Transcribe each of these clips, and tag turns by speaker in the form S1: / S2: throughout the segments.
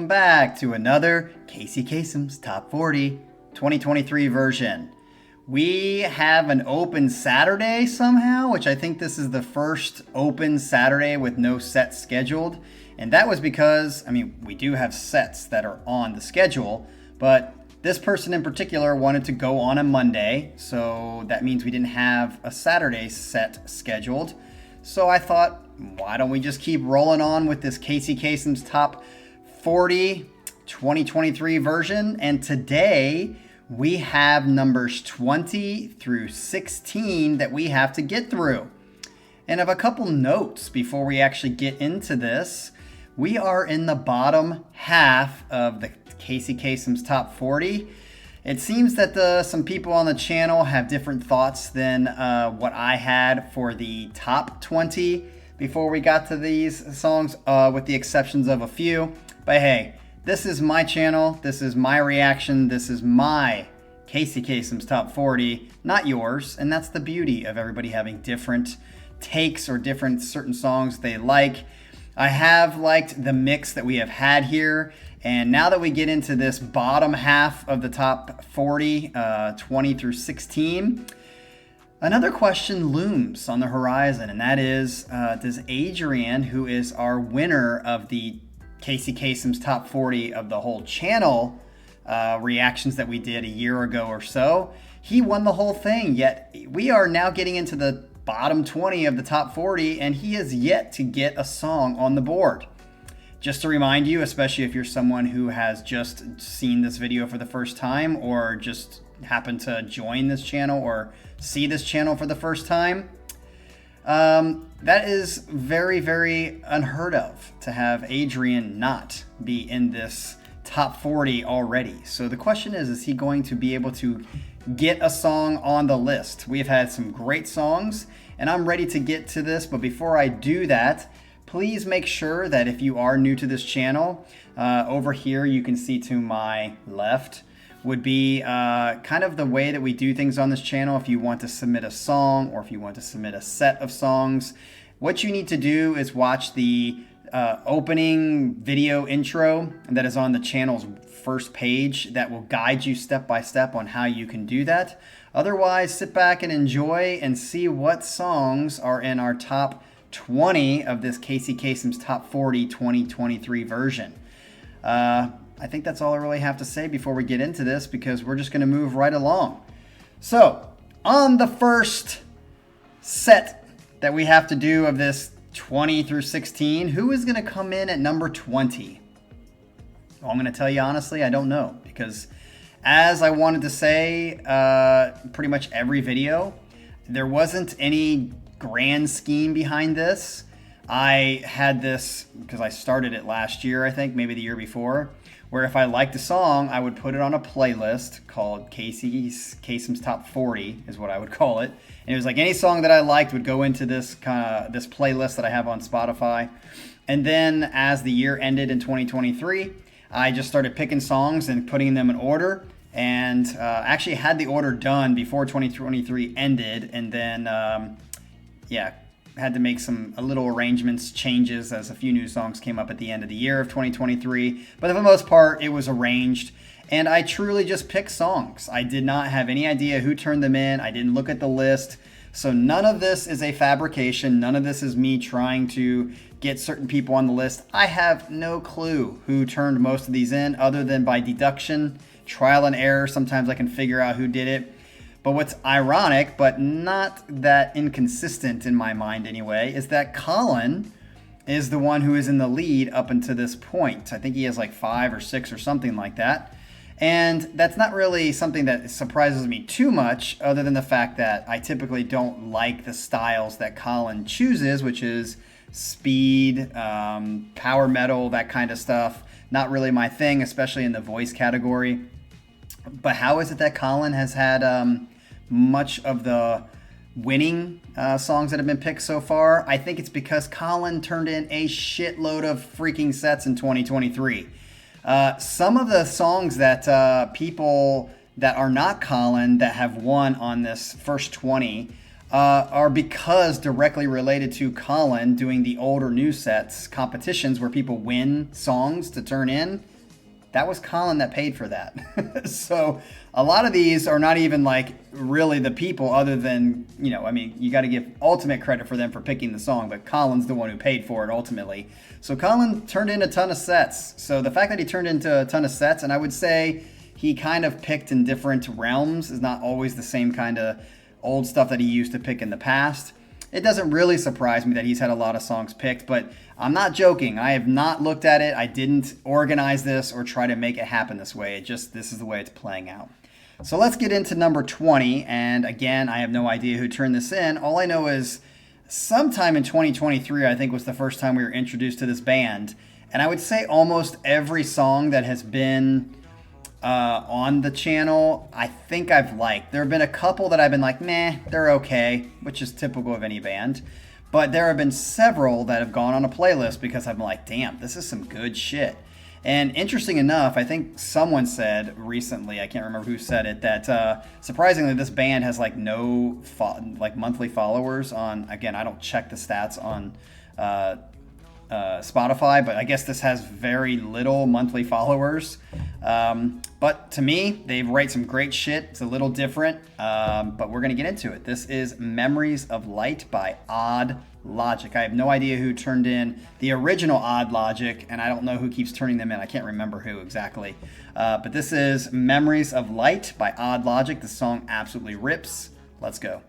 S1: welcome back to another Casey Kasem's Top 40 2023 version. We have an open Saturday somehow, which I think this is the first open Saturday with no set scheduled. And that was because, we do have sets that are on the schedule, but this person in particular wanted to go on a Monday, so that means we didn't have a Saturday set scheduled. So I thought, why don't we just keep rolling on with this Casey Kasem's Top 40 2023 version? And today we have numbers 20 through 16 that we have to get through. And of a couple notes before we actually get into this, we are in the bottom half of the Casey Kasem's Top 40. It seems that some people on the channel have different thoughts than what I had for the top 20 before we got to these songs, with the exceptions of a few. But hey, this is my channel, this is my reaction, this is my Casey Kasem's Top 40, not yours. And that's the beauty of everybody having different takes or different certain songs they like. I have liked the mix that we have had here. And now that we get into this bottom half of the top 40, 20 through 16, another question looms on the horizon, and that is, does Adrian, who is our winner of the Casey Kasem's Top 40 of the whole channel reactions that we did a year ago or so, he won the whole thing, yet we are now getting into the bottom 20 of the top 40, and he has yet to get a song on the board. Just to remind you, especially if you're someone who has just seen this video for the first time or just happened to join this channel or see this channel for the first time, that is very, very unheard of to have Adrian not be in this top 40 already. So the question is he going to be able to get a song on the list? We've had some great songs and I'm ready to get to this, but before I do that, please make sure that if you are new to this channel, over here you can see to my left would be kind of the way that we do things on this channel. If you want to submit a song or if you want to submit a set of songs, what you need to do is watch the opening video intro that is on the channel's first page that will guide you step by step on how you can do that. Otherwise, sit back and enjoy and see what songs are in our top 20 of this Casey Kasem's Top 40 2023 version. I think that's all I really have to say before we get into this, because we're just going to move right along. So, on the first set that we have to do of this 20 through 16, who is going to come in at number 20? Well, I'm going to tell you honestly, I don't know, because as I wanted to say pretty much every video, there wasn't any grand scheme behind this. I had this because I started it last year, I think, maybe the year before, where if I liked a song, I would put it on a playlist called Casey Kasem's Top 40 is what I would call it. And it was like any song that I liked would go into this this playlist that I have on Spotify. And then as the year ended in 2023, I just started picking songs and putting them in order, and actually had the order done before 2023 ended, and then had to make a little arrangements, changes, as a few new songs came up at the end of the year of 2023. But for the most part, it was arranged, and I truly just picked songs. I did not have any idea who turned them in. I didn't look at the list. So none of this is a fabrication. None of this is me trying to get certain people on the list. I have no clue who turned most of these in, other than by deduction, trial and error. Sometimes I can figure out who did it. But what's ironic, but not that inconsistent in my mind anyway, is that Colin is the one who is in the lead up until this point. I think he has like 5 or 6 or something like that. And that's not really something that surprises me too much, other than the fact that I typically don't like the styles that Colin chooses, which is speed, power metal, that kind of stuff. Not really my thing, especially in the voice category. But how is it that Colin has had much of the winning songs that have been picked so far? I think it's because Colin turned in a shitload of freaking sets in 2023. Some of the songs that people that are not Colin that have won on this first 20 are because directly related to Colin doing the old or new sets competitions where people win songs to turn in that was Colin that paid for that. So a lot of these are not even like really the people, other than, you know, I mean, you got to give ultimate credit for them for picking the song, but Colin's the one who paid for it ultimately. So Colin turned in a ton of sets. So the fact that he turned into a ton of sets, and I would say he kind of picked in different realms, is not always the same kind of old stuff that he used to pick in the past. It doesn't really surprise me that he's had a lot of songs picked, but I'm not joking. I have not looked at it. I didn't organize this or try to make it happen this way. This is the way it's playing out. So let's get into number 20. And again, I have no idea who turned this in. All I know is sometime in 2023, I think, was the first time we were introduced to this band. And I would say almost every song that has been on the channel, I think I've liked. There have been a couple that I've been like, meh, they're okay, which is typical of any band. But there have been several that have gone on a playlist because I'm like, damn, this is some good shit. And interesting enough, I think someone said recently, I can't remember who said it, that surprisingly this band has like no monthly followers on, again, I don't check the stats on Spotify, but I guess this has very little monthly followers. But to me, they write some great shit. It's a little different, but we're going to get into it. This is Memories of Light by Odd Logic. I have no idea who turned in the original Odd Logic, and I don't know who keeps turning them in. I can't remember who exactly. But this is Memories of Light by Odd Logic. The song absolutely rips. Let's go.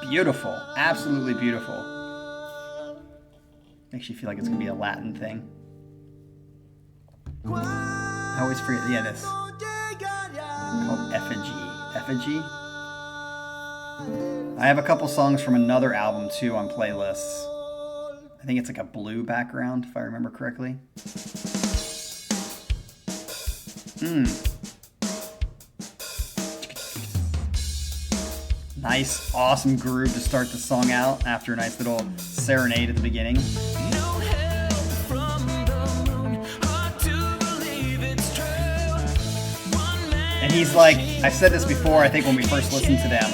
S1: Beautiful, absolutely beautiful. Makes you feel like it's gonna be a Latin thing. I always forget, yeah, this. Called Effigy. I have a couple songs from another album too on playlists. I think it's like a blue background, if I remember correctly. Nice, awesome groove to start the song out after a nice little serenade at the beginning. And he's like, I said this before, I think when we first listened to them,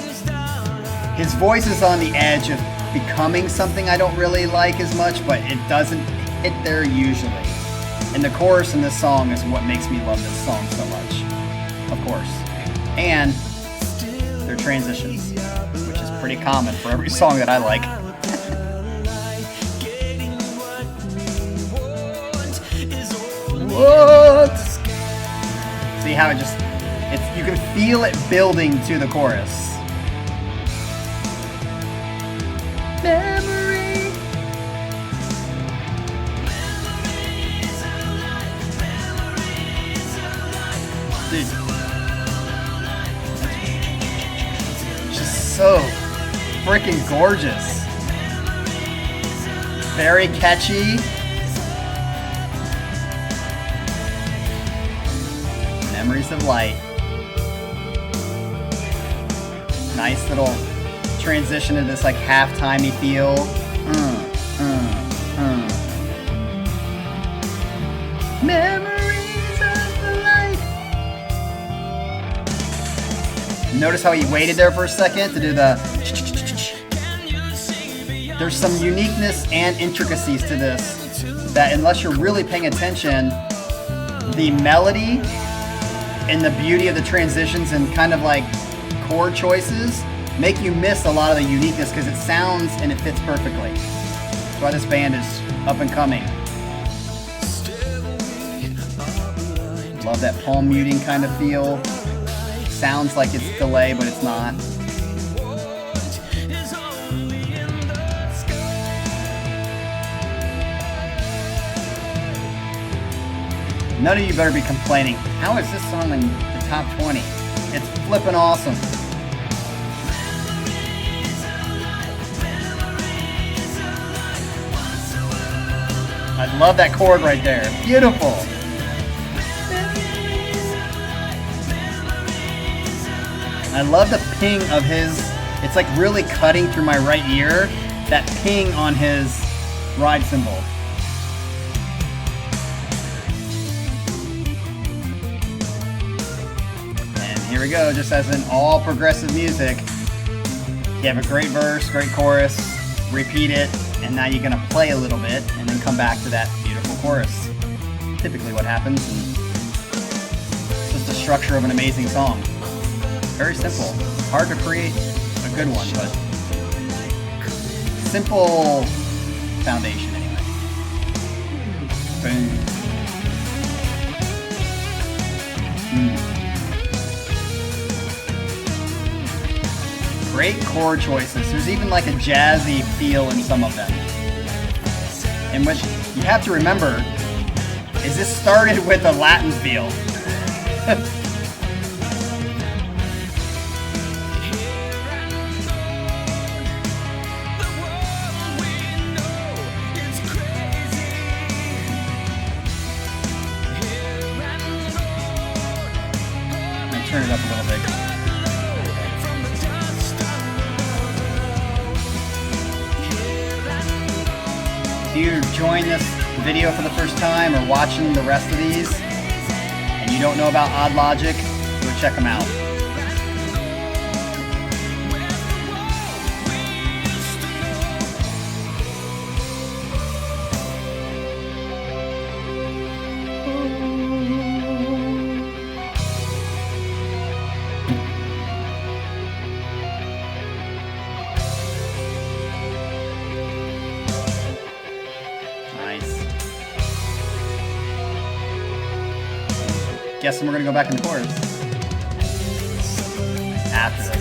S1: his voice is on the edge of becoming something I don't really like as much, but it doesn't hit there usually. And the chorus in this song is what makes me love this song so much, of course. And their transitions, which is pretty common for every song that I like. What? See how you can feel it building to the chorus. Memory. Dude. Just so freaking gorgeous. Very catchy. Memories of Light. Nice little transition to this like half-timey feel. Memories of the Light. Notice how he waited there for a second to do the. There's some uniqueness and intricacies to this that, unless you're really paying attention, the melody and the beauty of the transitions and kind of like chord choices make you miss a lot of the uniqueness because it sounds and it fits perfectly. That's why this band is up and coming. Love that palm muting kind of feel. Sounds like it's delay, but it's not. None of you better be complaining. How is this song in the top 20? It's flippin' awesome. I love that chord right there. Beautiful. I love the ping of his, it's like really cutting through my right ear, that ping on his ride cymbal. Here we go, just as in all progressive music. You have a great verse, great chorus, repeat it, and now you're gonna play a little bit and then come back to that beautiful chorus. Typically what happens, and it's just the structure of an amazing song. Very simple. Hard to create a good one, but simple foundation anyway. Boom. Great chord choices. There's even like a jazzy feel in some of them. And what you have to remember is this started with a Latin feel. Turn it up a little bit. If you join this video for the first time or watching the rest of these and you don't know about Odd Logic, go check them out. Guessing we're gonna go back in the chorus after this.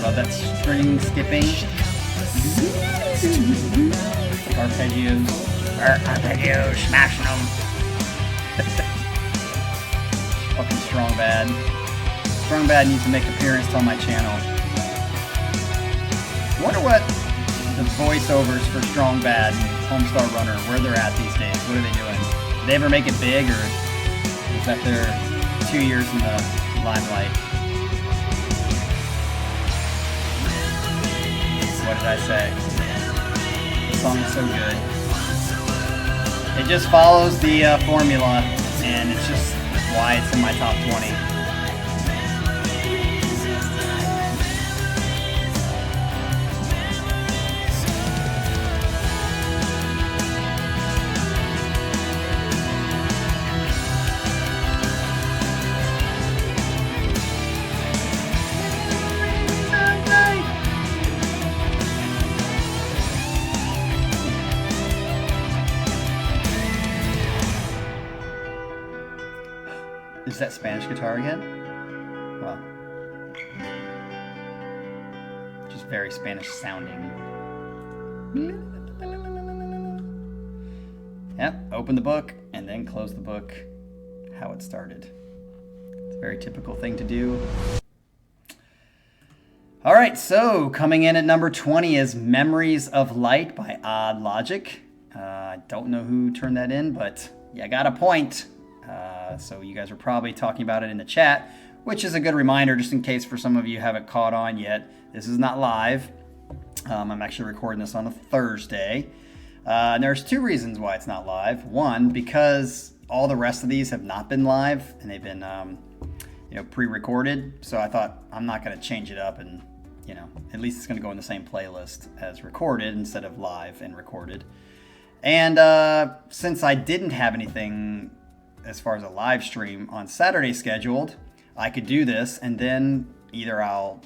S1: Love that string skipping. Arpeggios, smashing them. Fucking Strong Bad. Strong Bad needs to make an appearance on my channel. I wonder what the voiceovers for Strong Bad and Homestar Runner, where they're at these days. What are they doing? Did they ever make it big, or is that their 2 years in the limelight? What did I say? The song is so good. It just follows the formula, and it's just why it's in my top 20. Is that Spanish guitar again? Well, just very Spanish sounding. Yep, open the book and then close the book how it started. It's a very typical thing to do. All right, so coming in at number 20 is Memories of Light by Odd Logic. I don't know who turned that in, but you got a point. So you guys are probably talking about it in the chat, which is a good reminder just in case for some of you haven't caught on yet. This is not live. I'm actually recording this on a Thursday. And there's two reasons why it's not live. One, because all the rest of these have not been live and they've been pre-recorded. So I thought I'm not going to change it up, and at least it's going to go in the same playlist as recorded instead of live and recorded. And since I didn't have anything as far as a live stream on Saturday scheduled, I could do this, and then either I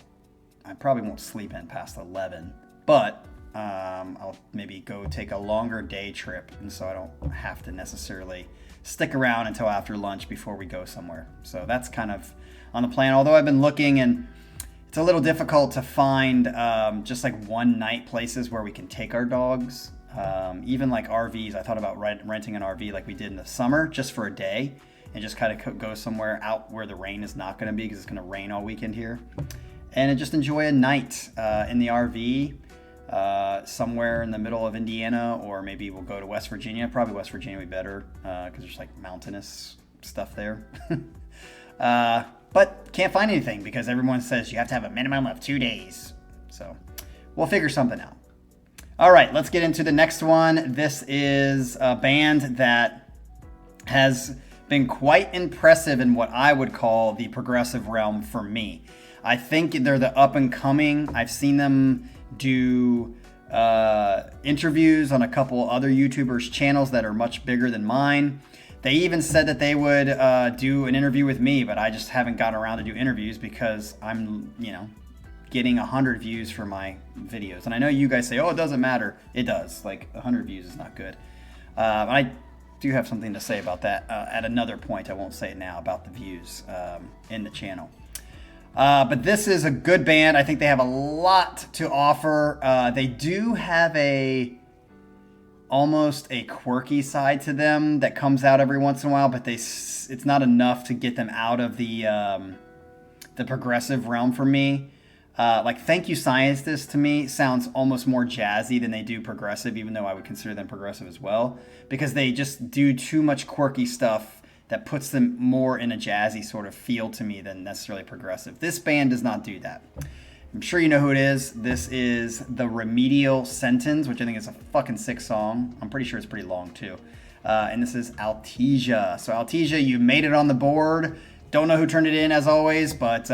S1: probably won't sleep in past 11, but I'll maybe go take a longer day trip, and so I don't have to necessarily stick around until after lunch before we go somewhere. So that's kind of on the plan, although I've been looking, and it's a little difficult to find just like one night places where we can take our dogs. Even like RVs, I thought about renting an RV like we did in the summer just for a day and just kind of go somewhere out where the rain is not going to be, because it's going to rain all weekend here, and just enjoy a night in the RV somewhere in the middle of Indiana, or maybe we'll go to West Virginia. Probably West Virginia would be better because there's like mountainous stuff there. But can't find anything because everyone says you have to have a minimum of 2 days. So we'll figure something out. All right, let's get into the next one. This is a band that has been quite impressive in what I would call the progressive realm for me. I think they're the up and coming. I've seen them do interviews on a couple other YouTubers' channels that are much bigger than mine. They even said that they would do an interview with me, but I just haven't gotten around to do interviews because I'm, getting 100 views for my videos. And I know you guys say, oh, it doesn't matter. It does. Like, 100 views is not good. I do have something to say about that at another point. I won't say it now about the views in the channel. But this is a good band. I think they have a lot to offer. They do have almost a quirky side to them that comes out every once in a while, but it's not enough to get them out of the progressive realm for me. Like Thank You Scientist to me sounds almost more jazzy than they do progressive, even though I would consider them progressive as well, because they just do too much quirky stuff that puts them more in a jazzy sort of feel to me than necessarily progressive. This band does not do that. I'm sure you know who it is. This is The Remedial Sentence, which I think is a fucking sick song. I'm pretty sure it's pretty long too. And this is Altesia. So Altesia, you made it on the board. Don't know who turned it in as always, but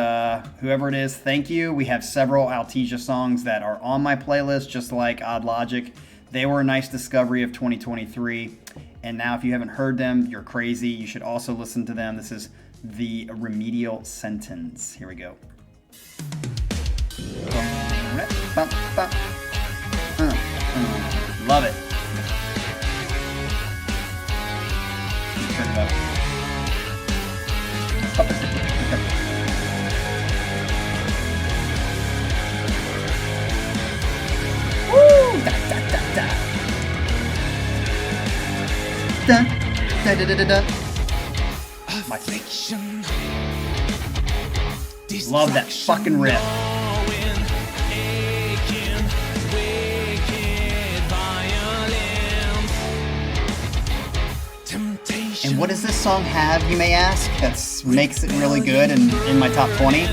S1: whoever it is, thank you. We have several Altesia songs that are on my playlist, just like Odd Logic. They were a nice discovery of 2023. And now if you haven't heard them, you're crazy. You should also listen to them. This is The Remedial Sentence. Here we go. Love it. Turn it up. Woo! Da, da, da, da. Da, da, da, da, da, da. My love that fucking riff. And what does this song have, you may ask, that makes it really good and in my top 20?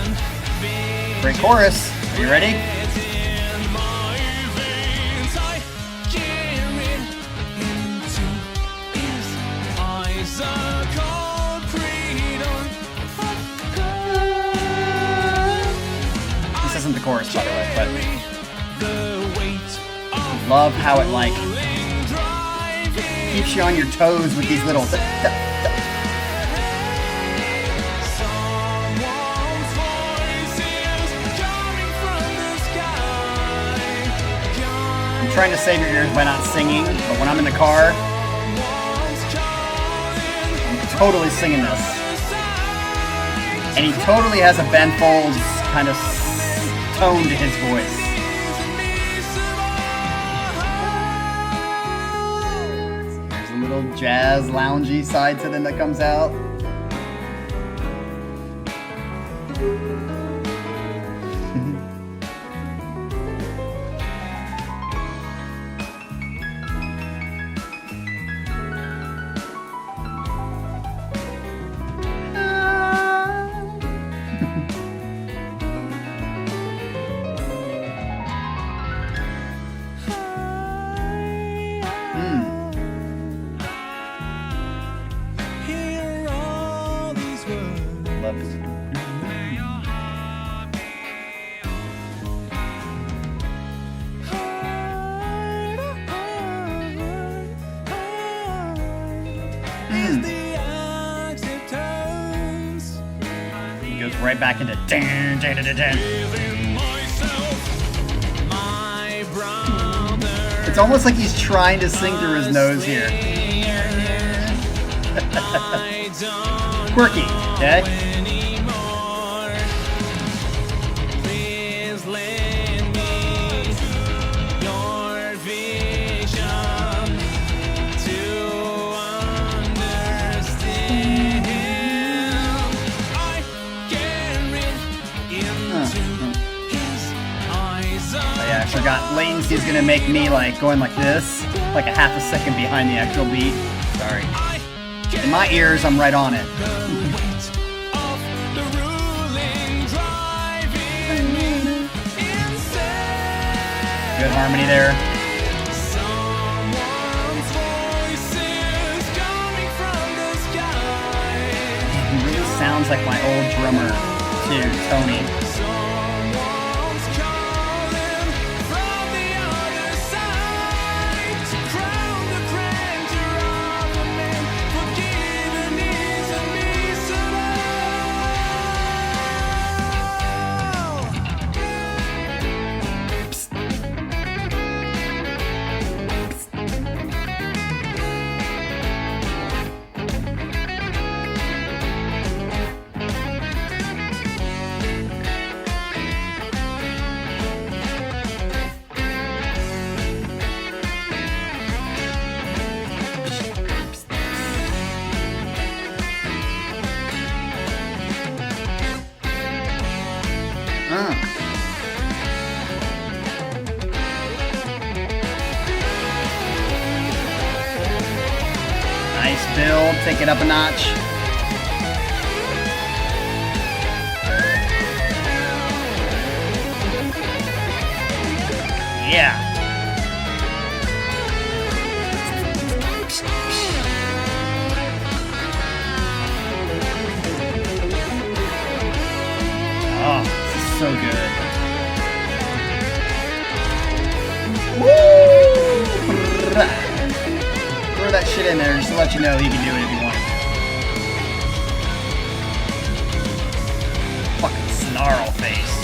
S1: Great chorus. Are you ready? This isn't the chorus, by the way, but love how it like keeps you on your toes with these little I'm trying to save your ears by not singing, but when I'm in the car, I'm totally singing this. And he totally has a Ben Folds kind of tone to his voice. Jazz loungy side to them that comes out. Right back into dun, dun, dun, dun, dun. It's almost like he's trying to sing through his nose here. Quirky, okay? Forgot latency is gonna make me like going like this, like a half a second behind the actual beat. Sorry. In my ears, I'm right on it. Good harmony there. He really sounds like my old drummer too, Tony. Nice build, take it up a notch. Yeah. Oh, this is so good. Woo! Throw that shit in there just to let you know he can do it if you want to. Fucking snarl face.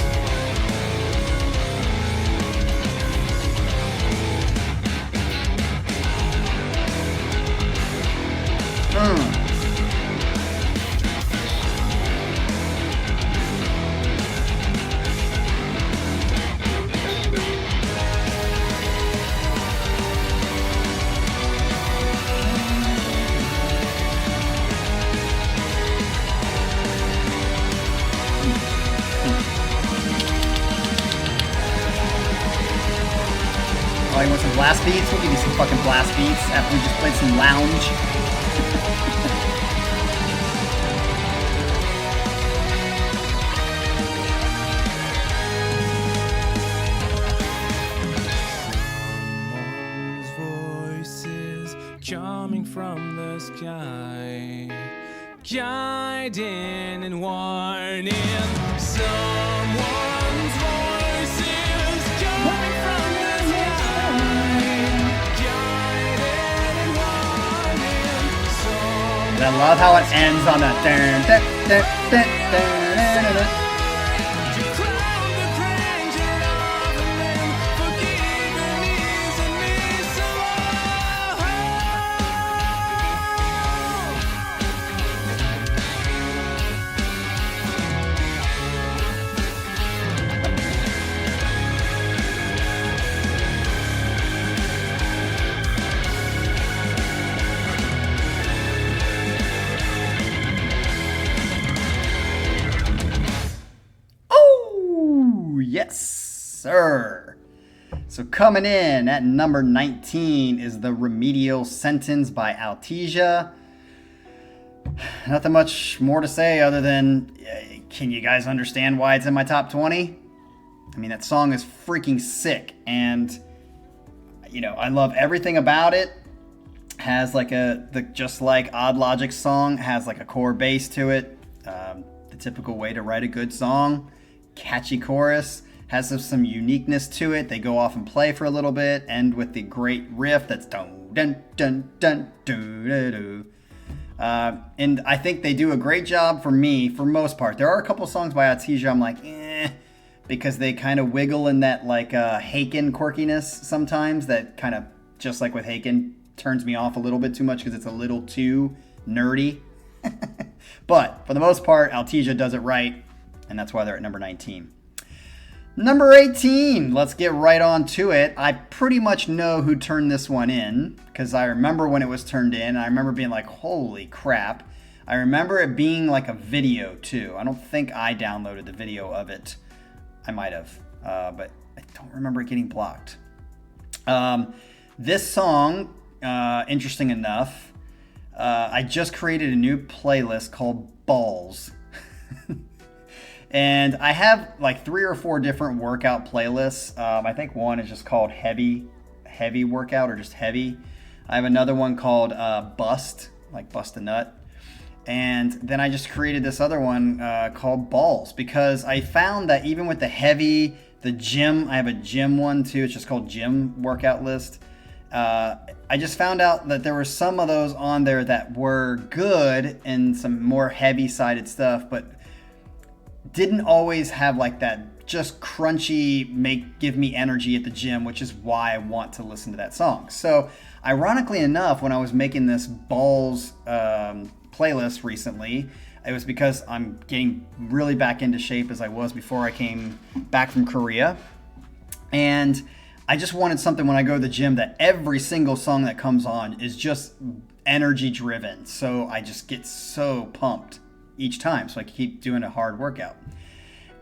S1: Oh, you want some blast beats? We'll give you some fucking blast beats after we just played some lounge.
S2: Someone's voices coming from the sky, guiding and warning. Someone's voices coming from the
S1: And I love how it ends on that. Yes, sir. So coming in at number 19 is The Remedial Sentence by Altesia. Nothing much more to say other than, can you guys understand why it's in my top 20? I mean, that song is freaking sick, and you know, I love everything about it. Has like just like Odd Logic's song, has like a core bass to it. The typical way to write a good song. Catchy chorus, has some uniqueness to it. They go off and play for a little bit, end with the great riff that's dun dun dun dun dun dun dun. And I think they do a great job for me, for most part. There are a couple songs by Altesia I'm like, because they kind of wiggle in that like Haken quirkiness sometimes that kind of, just like with Haken, turns me off a little bit too much because it's a little too nerdy. But for the most part, Altesia does it right, and that's why they're at number 19. Number 18, let's get right on to it. I pretty much know who turned this one in, because I remember when it was turned in. I remember being like, holy crap. I remember it being like a video too. I don't think I downloaded the video of it. I might have, but I don't remember it getting blocked. This song, interesting enough, I just created a new playlist called Balls. And I have like 3 or 4 different workout playlists. I think one is just called heavy workout, or just heavy. I have another one called bust, like bust a nut. And then I just created this other one called balls, because I found that even with the heavy, the gym, I have a gym one too. It's just called gym workout list. I just found out that there were some of those on there that were good and some more heavy sided stuff, but didn't always have like that just crunchy, give me energy at the gym, which is why I want to listen to that song. So ironically enough, when I was making this balls playlist recently, it was because I'm getting really back into shape as I was before I came back from Korea. And I just wanted something when I go to the gym that every single song that comes on is just energy driven. So I just get so pumped each time. So I keep doing a hard workout.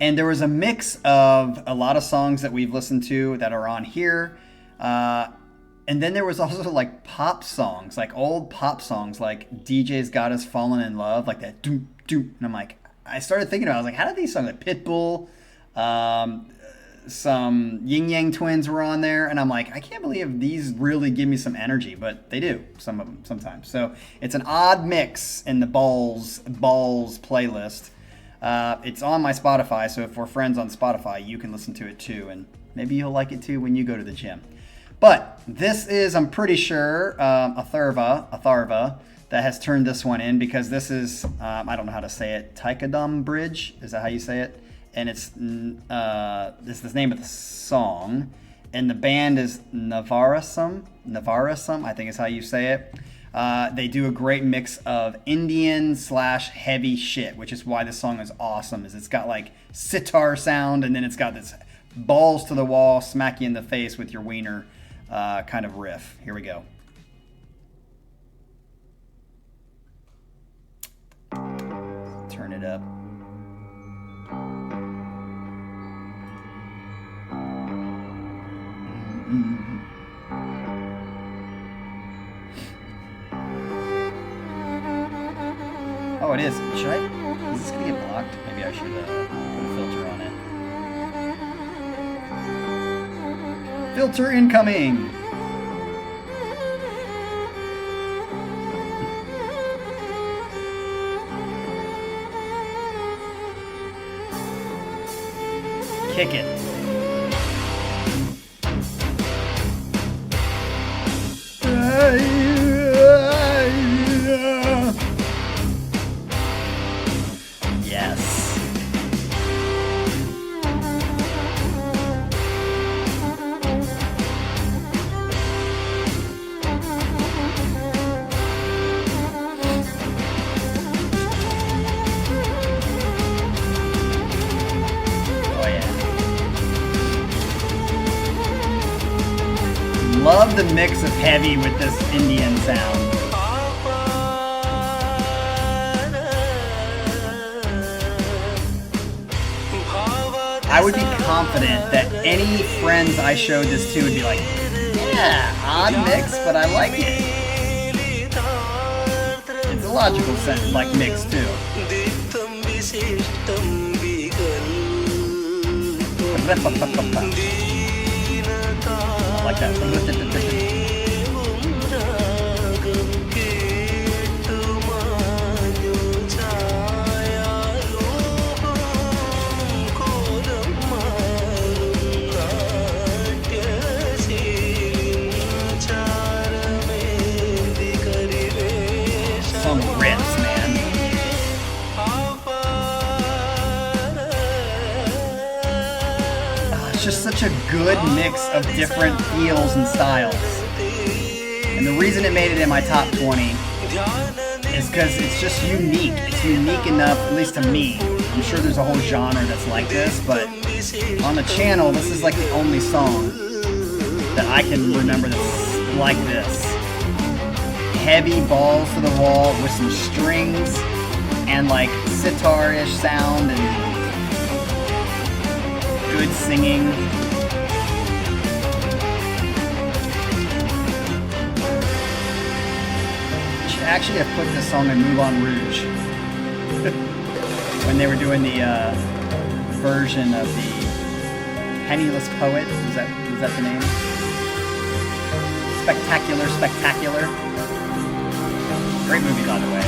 S1: And there was a mix of a lot of songs that we've listened to that are on here. And then there was also like pop songs, like old pop songs, like DJ's Got Us Fallen in Love, like that doom doom. And I'm like, I started thinking about it. I was like, how did these songs, like Pitbull, some Yin Yang Twins were on there, and I'm like, I can't believe these really give me some energy, but they do, some of them sometimes. So it's an odd mix in the balls playlist. It's on my Spotify, so if we're friends on Spotify, you can listen to it too, and maybe you'll like it too when you go to the gym. But this is, I'm pretty sure, Atharva that has turned this one in, because this is, I don't know how to say it, Taikadam Bridge, is that how you say it? And it's this is the name of the song, and the band is Navarasam, I think is how you say it. They do a great mix of Indian / heavy shit, which is why this song is awesome. Is it's got like sitar sound, and then it's got this balls to the wall, smack you in the face with your wiener kind of riff. Here we go. Turn it up. Oh, it is. Should I? Is this gonna get blocked? Maybe I should put a filter on it. Filter incoming! Kick it. Yes. Oh yeah. Love the mix of heavy with this Indian sound. I would be confident that any friends I showed this to would be like, yeah, odd mix, but I like it. It's a logical sense, like mix too. I like that. Some riffs, man. It's just such a good mix of different feels and styles. And the reason it made it in my top 20 is because it's just unique. It's unique enough, at least to me. I'm sure there's a whole genre that's like this, but on the channel, this is like the only song that I can remember that's like this. Heavy balls to the wall with some strings and like sitar-ish sound and good singing. You should actually have put this song in Moulin Rouge when they were doing the version of the Penniless Poet. Was that the name? Spectacular, Spectacular. Great movie, by the way.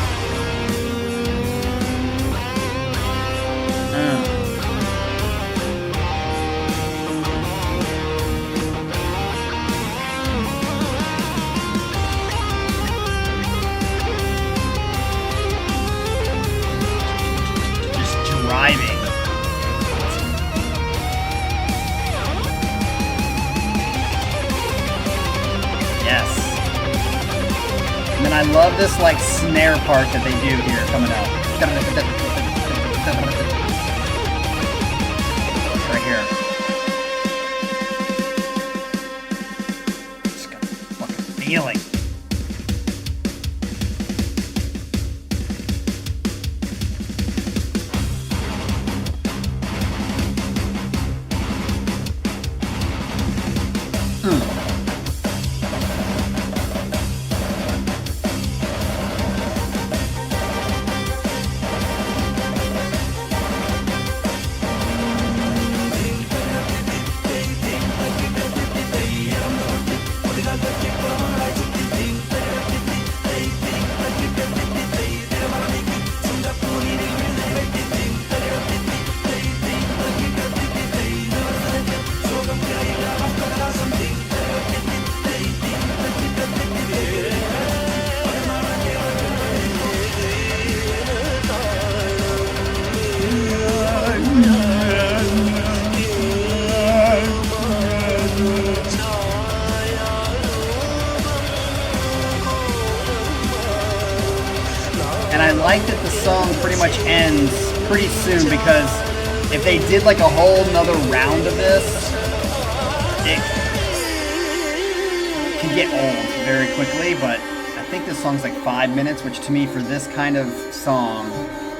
S1: Just driving. Yes. And then I love this like snare part that they do here coming out. Right here. Just got a fucking feeling. And I like that the song pretty much ends pretty soon, because if they did like a whole nother round of this, it can get old very quickly. But I think this song's like 5 minutes, which to me for this kind of song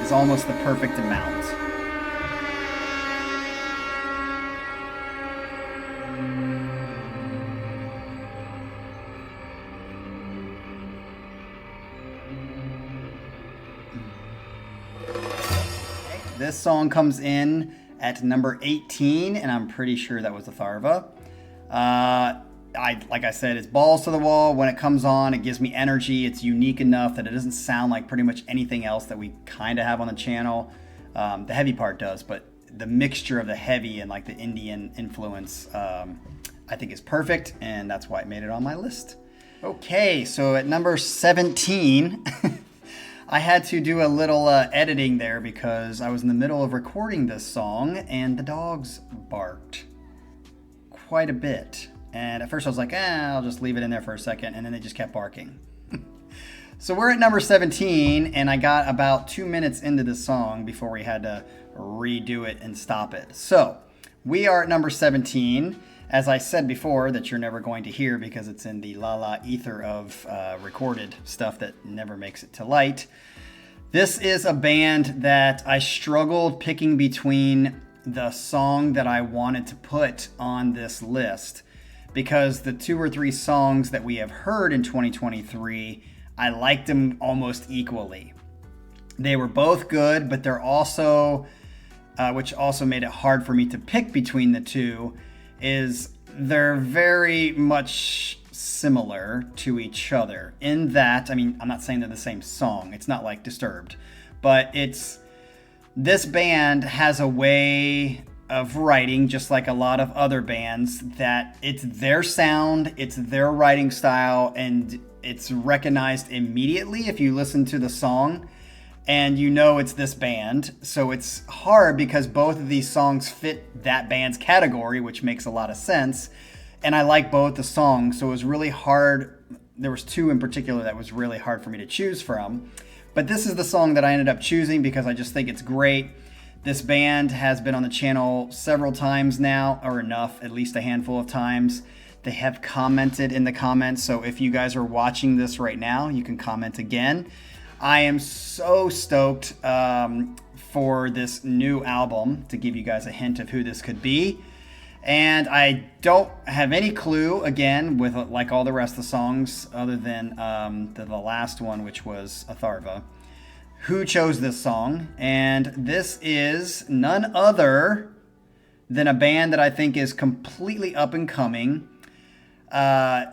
S1: is almost the perfect amount. This song comes in at number 18, and I'm pretty sure that was a Tharva. Like I said, it's balls to the wall. When it comes on, it gives me energy. It's unique enough that it doesn't sound like pretty much anything else that we kind of have on the channel. The heavy part does, but the mixture of the heavy and like the Indian influence, I think is perfect, and that's why it made it on my list. Okay, so at number 17, I had to do a little editing there because I was in the middle of recording this song and the dogs barked quite a bit. And at first I was like, I'll just leave it in there for a second, and then they just kept barking. So we're at number 17, and I got about 2 minutes into this song before we had to redo it and stop it. So we are at number 17. As I said before, that you're never going to hear because it's in the la ether of recorded stuff that never makes it to light. This is a band that I struggled picking between the song that I wanted to put on this list, because the 2 or 3 songs that we have heard in 2023, I liked them almost equally. They were both good, but they're also, which also made it hard for me to pick between the two, is they're very much similar to each other in that, I mean, I'm not saying they're the same song. It's not like Disturbed, but this band has a way of writing, just like a lot of other bands, that it's their sound, it's their writing style, and it's recognized immediately if you listen to the song. And you know it's this band. So it's hard because both of these songs fit that band's category, which makes a lot of sense. And I like both the songs, so it was really hard. There was 2 in particular that was really hard for me to choose from. But this is the song that I ended up choosing because I just think it's great. This band has been on the channel several times now, or enough, at least a handful of times. They have commented in the comments, so if you guys are watching this right now, you can comment again. I am so stoked for this new album, to give you guys a hint of who this could be. And I don't have any clue, again, with like all the rest of the songs, other than the last one, which was Atharva, who chose this song. And this is none other then a band that I think is completely up and coming. There's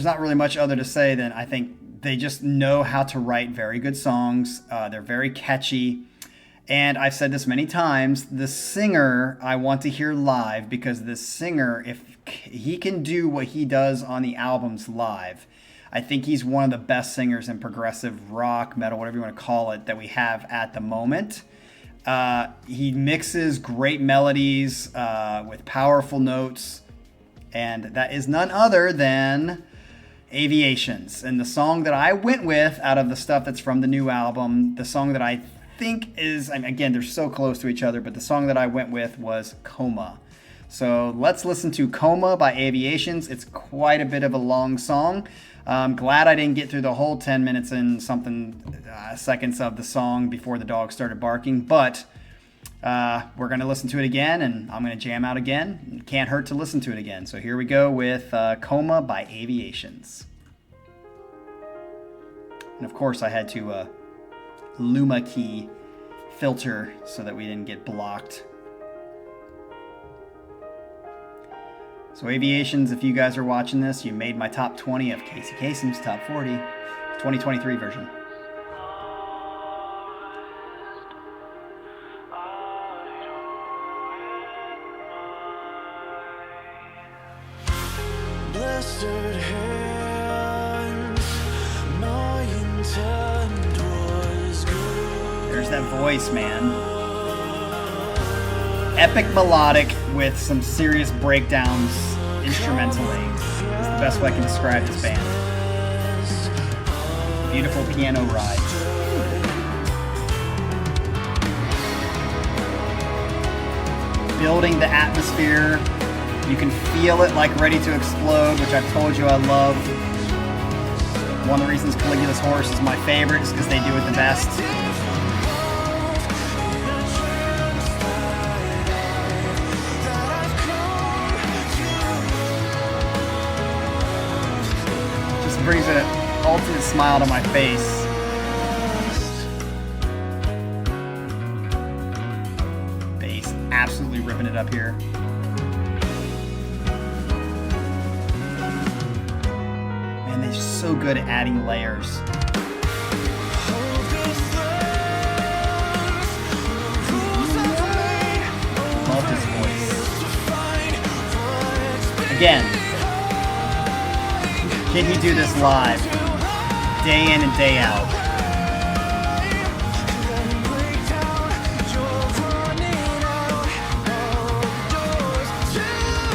S1: not really much other to say than I think they just know how to write very good songs. They're very catchy. And I've said this many times, the singer I want to hear live, because the singer, if he can do what he does on the albums live, I think he's one of the best singers in progressive rock, metal, whatever you want to call it, that we have at the moment. He mixes great melodies with powerful notes, and that is none other than Aviations. And the song that I went with out of the stuff that's from the new album, the song that I think is, again, they're so close to each other, but the song that I went with was Coma. So let's listen to Coma by Aviations. It's quite a bit of a long song. I'm glad I didn't get through the whole 10 minutes and something seconds of the song before the dog started barking, but we're going to listen to it again, and I'm going to jam out again. It can't hurt to listen to it again. So here we go with Coma by Aviations. And of course I had to Luma key filter so that we didn't get blocked. So Aviations, if you guys are watching this, you made my top 20 of Casey Kasem's top 40, 2023 version.
S2: Blessed hands, my intent was good.
S1: There's that voice, man. Epic melodic with some serious breakdowns instrumentally is the best way I can describe this band. Beautiful piano ride. Building the atmosphere. You can feel it like ready to explode, which I've told you I love. One of the reasons Caligula's Horse is my favorite is because they do it the best. Just brings an ultimate smile to my face. Bass, absolutely ripping it up here. So good at adding layers. Love his voice. Again, can he do this live, day in and day out?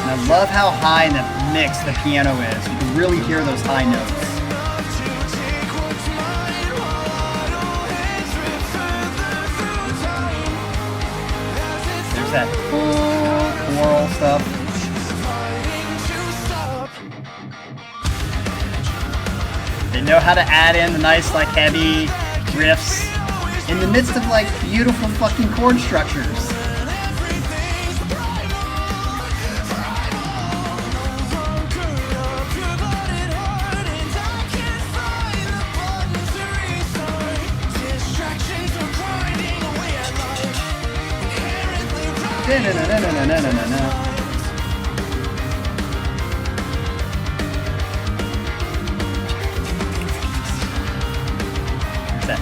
S1: And I love how high in the mix the piano is. You can really hear those high notes. That choral stuff. They know how to add in the nice, like, heavy riffs in the midst of, like, beautiful fucking chord structures. No. That.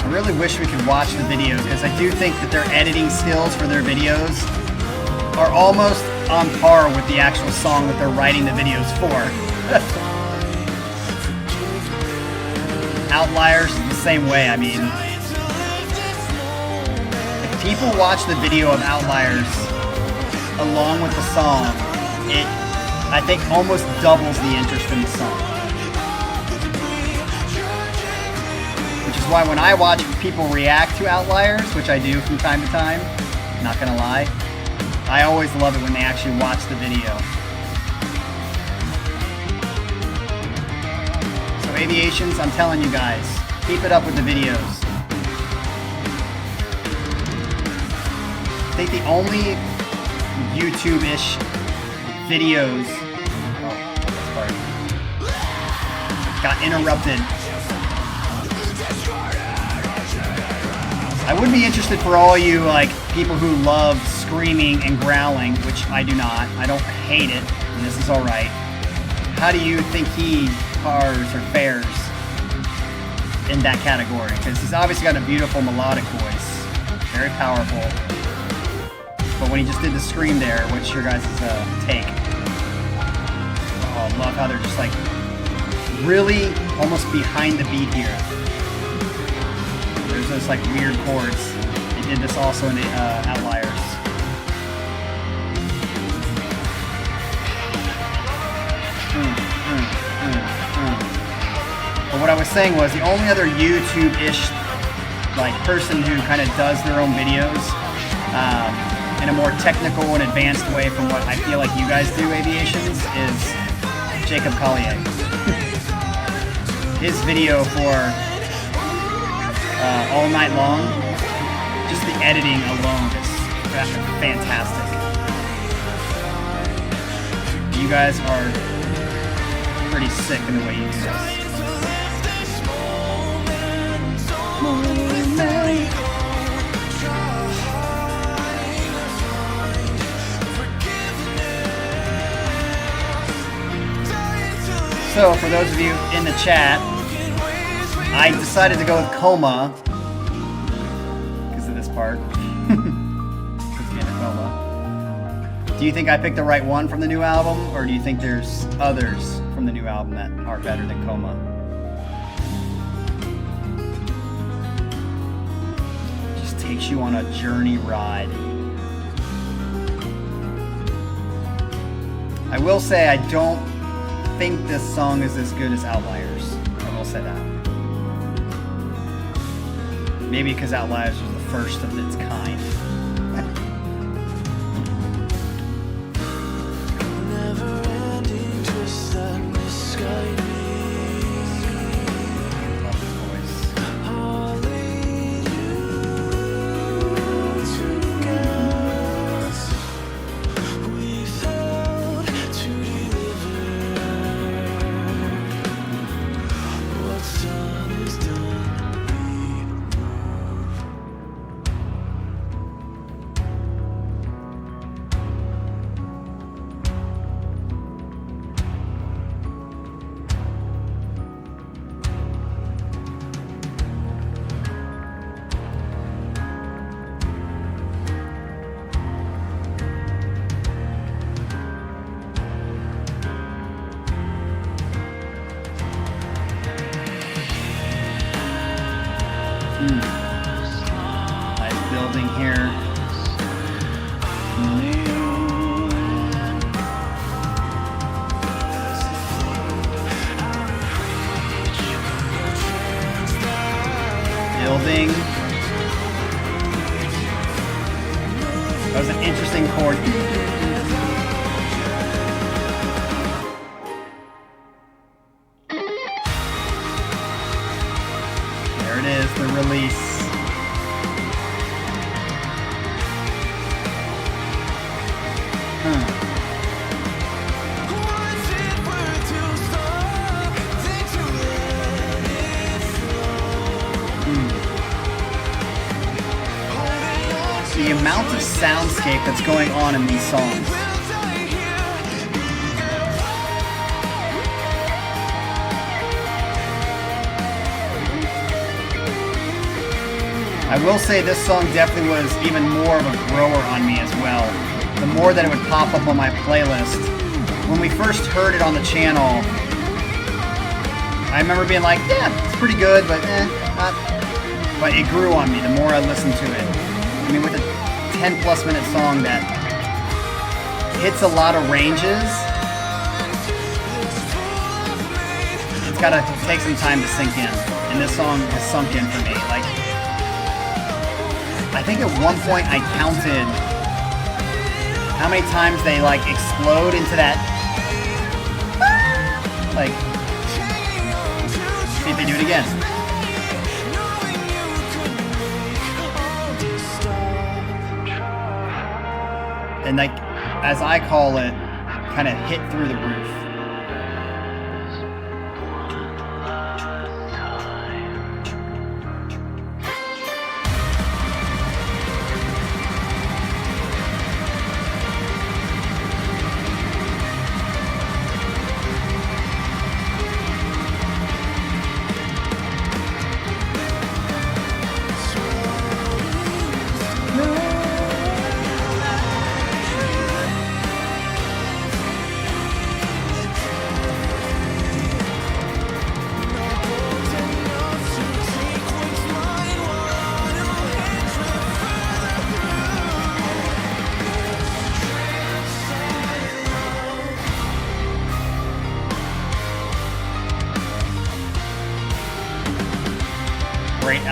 S1: I really wish we could watch the video, because I do think that their editing skills for their videos are almost on par with the actual song that they're writing the videos for. Outliers is the same way. I mean, if people watch the video of Outliers along with the song, it, I think, almost doubles the interest in the song. Which is why when I watch people react to Outliers, which I do from time to time, not gonna lie, I always love it when they actually watch the video. So Aviations, I'm telling you guys, keep it up with the videos. I think the only YouTube-ish videos got interrupted. I would be interested for all you like people who love screaming and growling, which I do not. I don't hate it, and this is all right. How do you think he fares in that category? Because he's obviously got a beautiful melodic voice, very powerful. But when he just did the scream there, what's your guys' take? Oh, I love how they're just like really almost behind the beat here. There's those like weird chords. They did this also in the Outliers. But what I was saying was the only other YouTube-ish like person who kind of does their own videos in a more technical and advanced way from what I feel like you guys do, Aviations, is Jacob Collier. His video for All Night Long, just the editing alone is fantastic. You guys are pretty sick in the way you do this. So, for those of you in the chat, I decided to go with Coma because of this part. Coma. Do you think I picked the right one from the new album, or do you think there's others from the new album that are better than Coma? Just takes you on a journey ride. I will say I don't think this song is as good as Outliers. I will say that. Maybe because Outliers was the first of its kind. Nice building here. Building. That was an interesting chord. There it is, the release. The amount of soundscape that's going on in these songs. I will say this song definitely was even more of a grower on me as well. The more that it would pop up on my playlist. When we first heard it on the channel, I remember being like, yeah, it's pretty good, but not. But it grew on me the more I listened to it. I mean, with a 10 plus minute song that hits a lot of ranges, it's gotta take some time to sink in. And this song has sunk in for me. Like, I think at one point I counted how many times they like explode into that. Like, see if they do it again. And like, as I call it, kind of hit through the roof.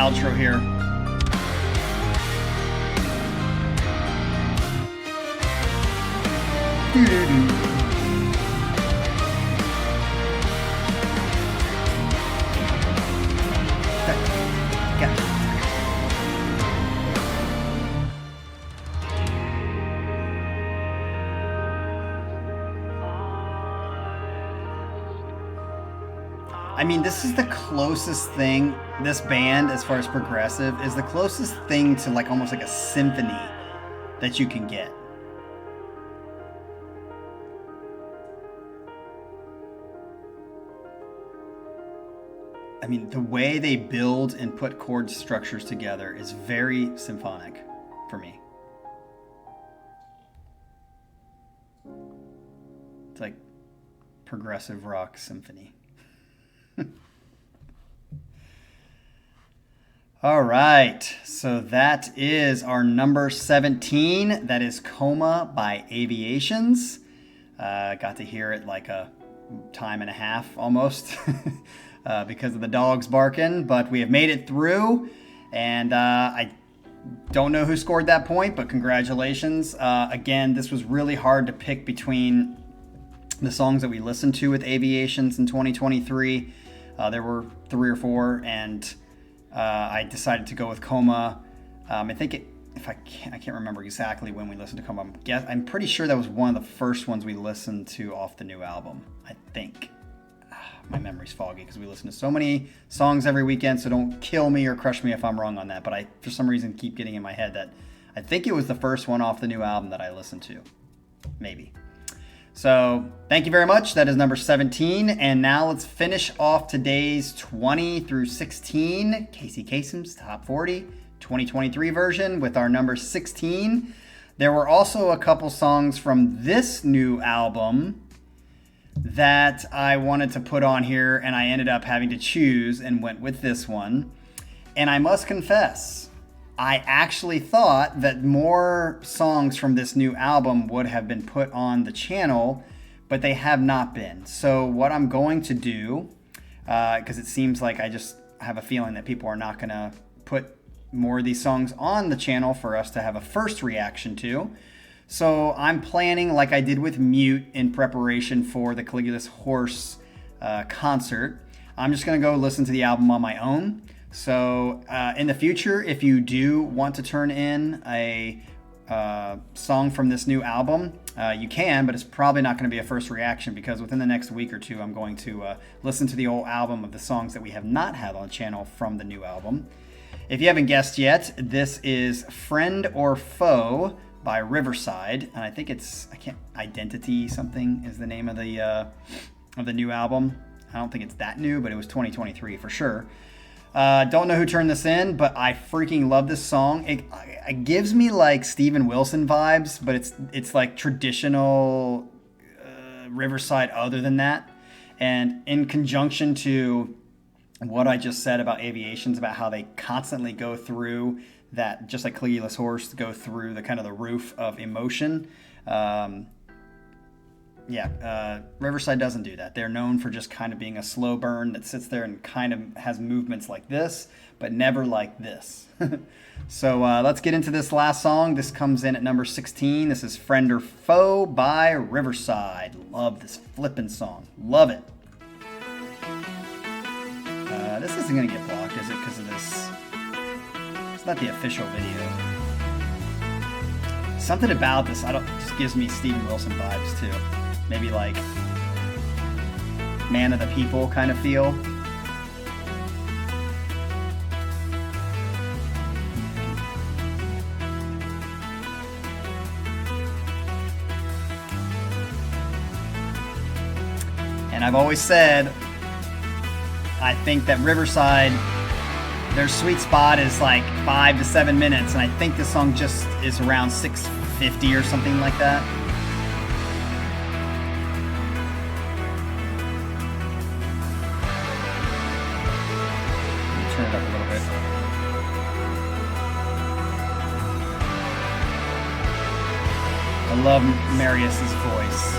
S1: outro here. I mean, this is the closest thing, this band, as far as progressive, is the closest thing to like almost like a symphony that you can get. I mean, the way they build and put chord structures together is very symphonic for me. It's like progressive rock symphony. All right, so that is our number 17. That is Coma by Aviations. Got to hear it like a time and a half almost because of the dogs barking, but we have made it through, and I don't know who scored that point, but congratulations. Again, this was really hard to pick between the songs that we listened to with Aviations in 2023. There were 3 or 4, and I decided to go with Coma. I think I can't remember exactly when we listened to Coma. I'm pretty sure that was one of the first ones we listened to off the new album. I think. My memory's foggy because we listen to so many songs every weekend, so don't kill me or crush me if I'm wrong on that. But I, for some reason, keep getting in my head that I think it was the first one off the new album that I listened to. Maybe. So thank you very much. That is number 17. And now let's finish off today's 20 through 16 Casey Kasem's Top 40 2023 version with our number 16. There were also a couple songs from this new album that I wanted to put on here, and I ended up having to choose and went with this one. And I must confess, I actually thought that more songs from this new album would have been put on the channel, but they have not been. So what I'm going to do, because it seems like I just have a feeling that people are not going to put more of these songs on the channel for us to have a first reaction to. So I'm planning, like I did with Mute in preparation for the Caligula's Horse concert, I'm just going to go listen to the album on my own. So in the future, if you do want to turn in a song from this new album, you can, but it's probably not going to be a first reaction because within the next week or two, I'm going to listen to the old album of the songs that we have not had on the channel from the new album. If you haven't guessed yet, this is Friend or Foe by Riverside, and I think it's Identity something is the name of the new album. I don't think it's that new, but it was 2023 for sure. Don't know who turned this in, but I freaking love this song. It gives me like Steven Wilson vibes, but it's like traditional Riverside other than that. And in conjunction to what I just said about Aviations, about how they constantly go through that, just like Caligula's Horse, go through the kind of the roof of emotion. Riverside doesn't do that. They're known for just kind of being a slow burn that sits there and kind of has movements like this, but never like this. So let's get into this last song. This comes in at number 16. This is Friend or Foe by Riverside. Love this flippin' song. Love it. This isn't going to get blocked, is it? Because of this. It's not the official video. Something about this, just gives me Steven Wilson vibes too. Maybe like Man of the People kind of feel. And I've always said, I think that Riverside, their sweet spot is like 5 to 7 minutes, and I think this song just is around 6:50 or something like that. Let me turn it up a little bit. I love Marius's voice.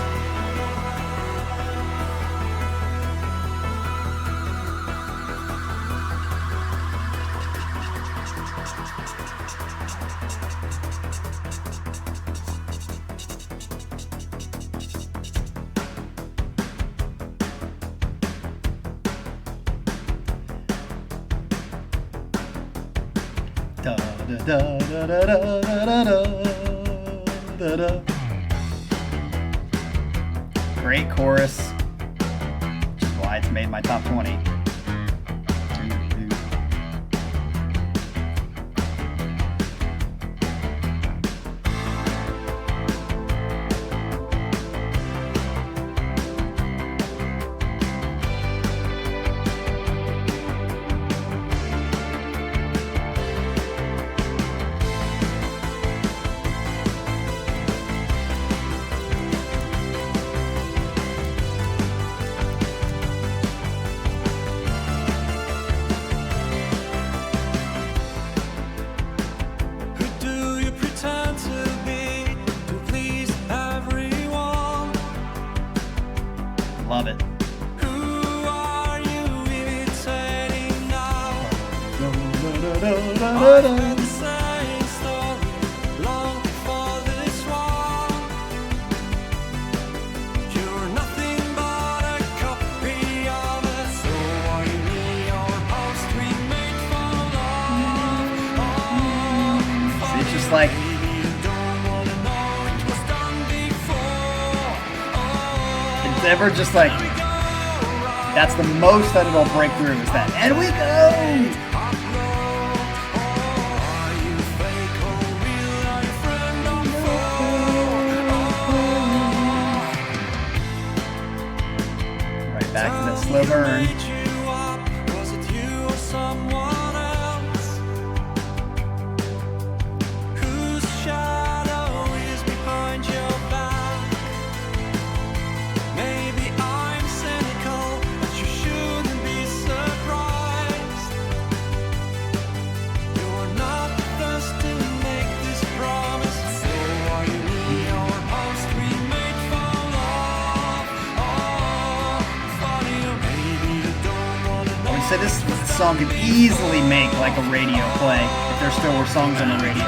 S1: Great chorus, which is why it's made my top 20.
S2: Who do you pretend to be to please everyone?
S1: Love it.
S2: Who are you imitating now? I've heard the same story long before this one. You're nothing but a copy of it. So are you really your host we made for love?
S1: See, it's just like,
S2: You don't wanna know it was done before.
S1: it's ever just like, that's the most that it'll break through is that. And we go!
S2: Are you fake or real? Are you friend or foe?
S1: Right back to that slow burn.
S2: Made you up? Was it you or someone else? Whose shadow is behind your back? Maybe I'm cynical, but you shouldn't be surprised. You're not the first to make this promise. So are you really your host we made for love? Funny, or maybe you don't wanna
S1: I
S2: know.
S1: would say this song could easily make like a radio play if there still were songs on the radio.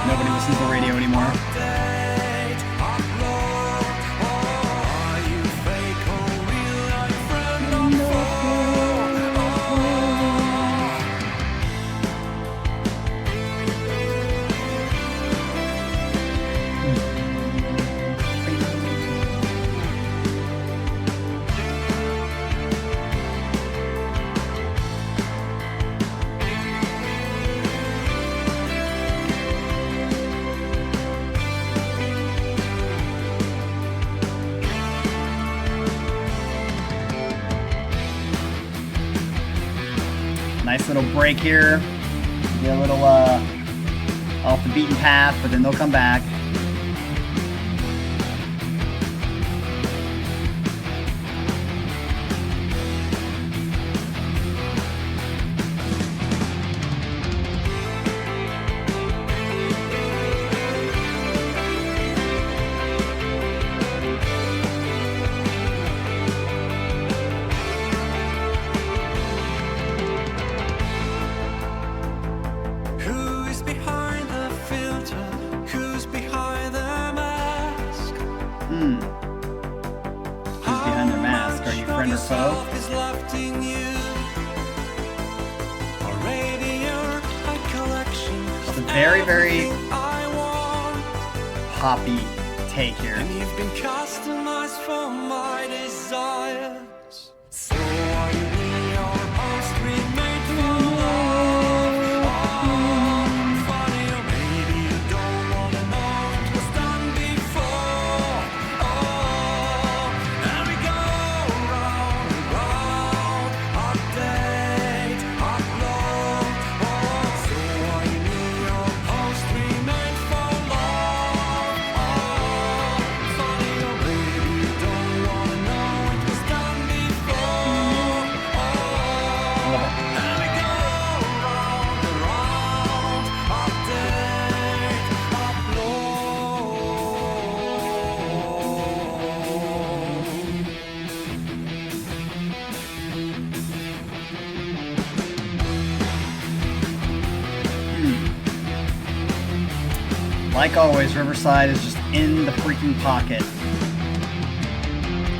S1: Nobody listens to the radio anymore.
S2: Update, upload. Are you fake or real? Are you friend or
S1: Nice little break here. Get a little off the beaten path, but then they'll come back.
S2: who is behind the filter? Who's behind the mask?
S1: Who's behind their mask? Are you friend or foe?
S2: Is left in you. Or maybe you're a collection
S1: It's a
S2: of
S1: very, very
S2: everything I want.
S1: poppy take here.
S2: And you've been customized for my desires. So are you really your host we made for love? Funny, or maybe you don't wanna know it was done before. And we go round and round, update, upload. So are you really your host we made for love? Funny, or maybe you don't wanna know it was done before. And we go round and round, update, upload.
S1: Like always, Riverside is just in the freaking pocket.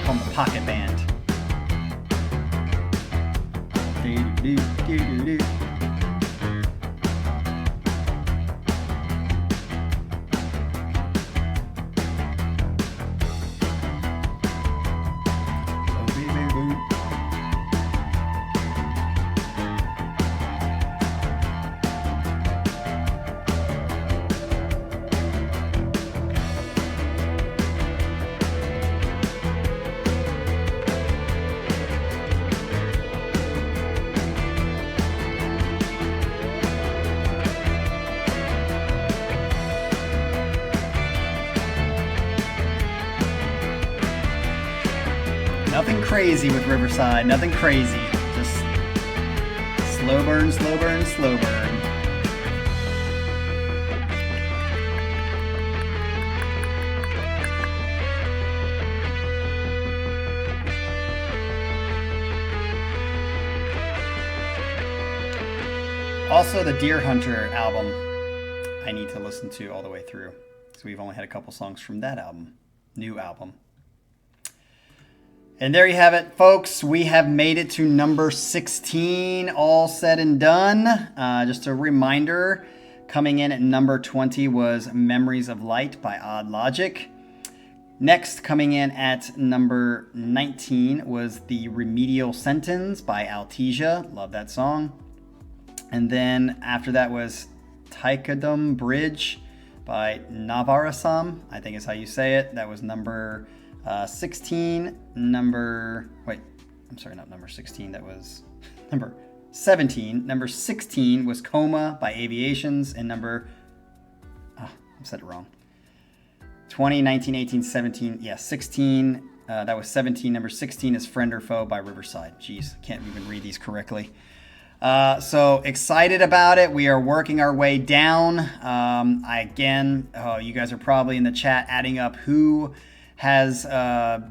S1: Call them the Pocket Band. crazy with Riverside. Nothing crazy. Just slow burn, slow burn, slow burn. Also, the Deer Hunter album, I need to listen to all the way through. So we've only had a couple songs from that album, new album. And there you have it, folks. We have made it to number 16, all said and done. Just a reminder, coming in at number 20 was Memories of Light by Odd Logic. Next, coming in at number 19 was The Remedial Sentence by Altesia. Love that song. And then after that was Taikadum Bridge by Navarasam, I think is how you say it. That was number 16. Number 16. That was number 17. Number 16 was Coma by Aviations. And I said it wrong. 20, 19, 18, 17. Yeah, 16. That was 17. Number 16 is Friend or Foe by Riverside. Jeez, can't even read these correctly. So excited about it. We are working our way down. You guys are probably in the chat adding up who has has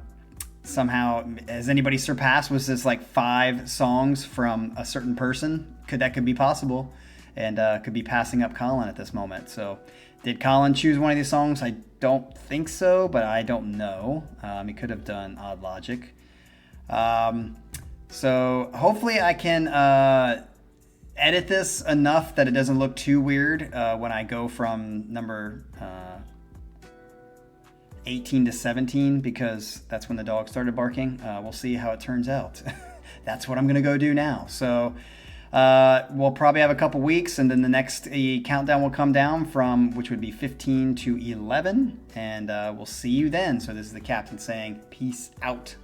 S1: anybody surpassed? Was this like 5 songs from a certain person? That could be possible, and could be passing up Colin at this moment. So did Colin choose one of these songs? I don't think so, but I don't know. He could have done Odd Logic. So hopefully I can edit this enough that it doesn't look too weird when I go from number 18 to 17, because that's when the dog started barking. We'll see how it turns out. That's what I'm going to go do now. So we'll probably have a couple weeks, and then the next countdown will come down from, which would be 15 to 11, and we'll see you then. So this is the captain saying peace out.